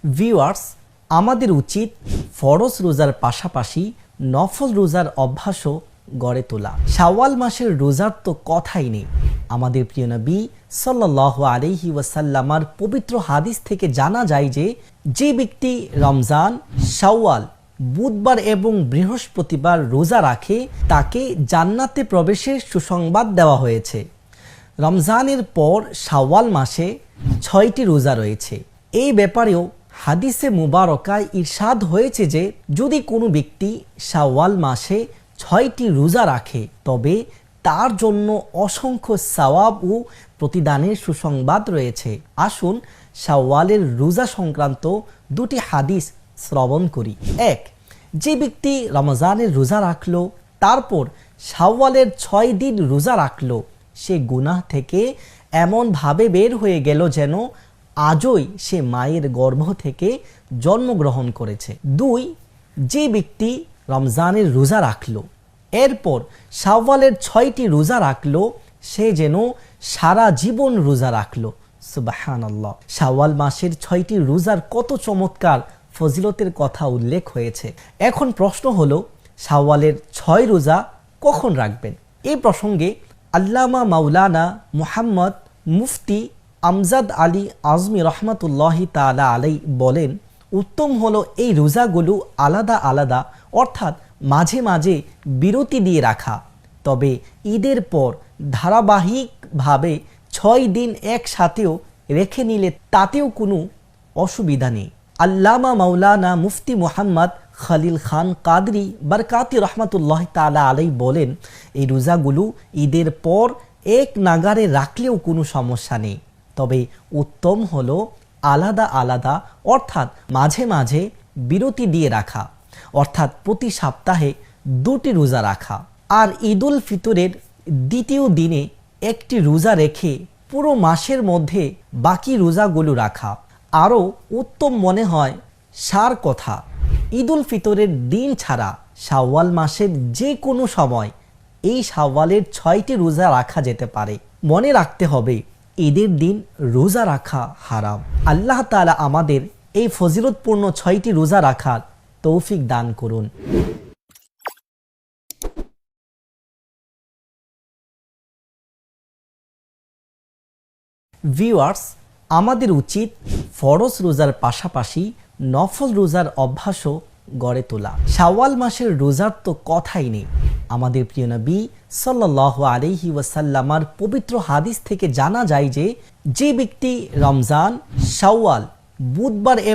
Viewers, আমাদের উচিত ফরজ রোজার পাশাপাশি নফল রোজার অভ্যাসও গড়ে তোলা। শাওয়াল মাসের রোজার তো কথাই নেই। আমাদের প্রিয় নবী সাল্লাল্লাহু আলাইহি ওয়াসাল্লামার পবিত্র হাদিস থেকে জানা যায় যে ব্যক্তি রমজান, শাওয়াল, বুধবার এবং বৃহস্পতিবার রোজা রাখে তাকে জান্নাতে প্রবেশের সুসংবাদ দেওয়া হয়েছে। রমজানের পর শাওয়াল মাসে 6টি রোজা রয়েছে। এই ব্যাপারেও হাদিসে মুবারকায় ইরশাদ হয়েছে যে যদি কোনো ব্যক্তি শাওয়াল মাসে 6টি রোজা রাখে তবে তার জন্য অসংখ্য সওয়াব ও প্রতিদানের সুসংবাদ রয়েছে। আসুন শাওয়ালের রোজা সংক্রান্ত দুটি হাদিস শ্রবণ করি। এক, যে ব্যক্তি রমজানের রোজা রাখলো তারপর শাওয়ালের 6 দিন রোজা রাখলো সে গুনাহ থেকে এমনভাবে বের হয়ে গেল যেন আজই সে মায়ের গর্ভ থেকে জন্মগ্রহণ করেছে। 2, যে ব্যক্তি রমজানের রোজা রাখলো এরপর শাওয়ালের 6টি রোজা রাখলো সে যেন সারা জীবন রোজা রাখলো। সুবহানাল্লাহ। শাওয়াল মাসের 6টি রোজার কত চমৎকার ফজিলতের কথা উল্লেখ হয়েছে। এখন প্রশ্ন হলো শাওয়ালের 6 রোজা কখন রাখবেন? এই প্রসঙ্গে আল্লামা মাওলানা মুহাম্মদ মুফতি আমজাদ আলী আজমি রহমাতুল্লাহি তাআলা আলাই বলেন, উত্তম হলো এই রোজাগুলো আলাদা আলাদা অর্থাৎ মাঝে মাঝে বিরতি দিয়ে রাখা। তবে ঈদের পর ধারাবাহিকভাবে 6 দিন একসাথেও রেখে নিলে তাতেও কোনো অসুবিধা নেই। আল্লামা মাওলানা মুফতি মুহাম্মদ খলিল খান কাদরি বরকাতি রহমাতুল্লাহ তাআলা আলাই বলেন, এই রোজাগুলো ঈদের পর এক নাগারে রাখলেও কোনো সমস্যা নেই। তবে উত্তম হলো আলাদা আলাদা অর্থাৎ মাঝে মাঝে বিরতি দিয়ে রাখা, অর্থাৎ প্রতি সপ্তাহে 2টি রোজা রাখা। আর ঈদুল ফিতরের দ্বিতীয় দিনে একটি রোজা রেখে পুরো মাসের মধ্যে বাকি রোজাগুলো রাখা আরও উত্তম মনে হয়। সার কথা, ঈদুল ফিতরের দিন ছাড়া শাওয়াল মাসের যে কোনো সময় এই শাওয়ালের 6টি রোজা রাখা যেতে পারে। মনে রাখতে হবে ঈদের দিন রোজা রাখা হারাম। আল্লাহ তাআলা আমাদের এই ফজিলতপূর্ণ 6টি রোজা রাখার তৌফিক দান করুন। ভিউয়ার্স, আমাদের উচিত ফরজ রোজার পাশাপাশি নফল রোজার অভ্যাসও গড়ে তোলা। শাওয়াল মাসের রোজার তো কথাই নেই। আমাদের প্রিয় নবী সাল্লাল্লাহু আলাইহি ওয়াসাল্লামার পবিত্র হাদিস থেকে জানা যায় যে ব্যক্তি রমজান, শাওয়াল, বুধবার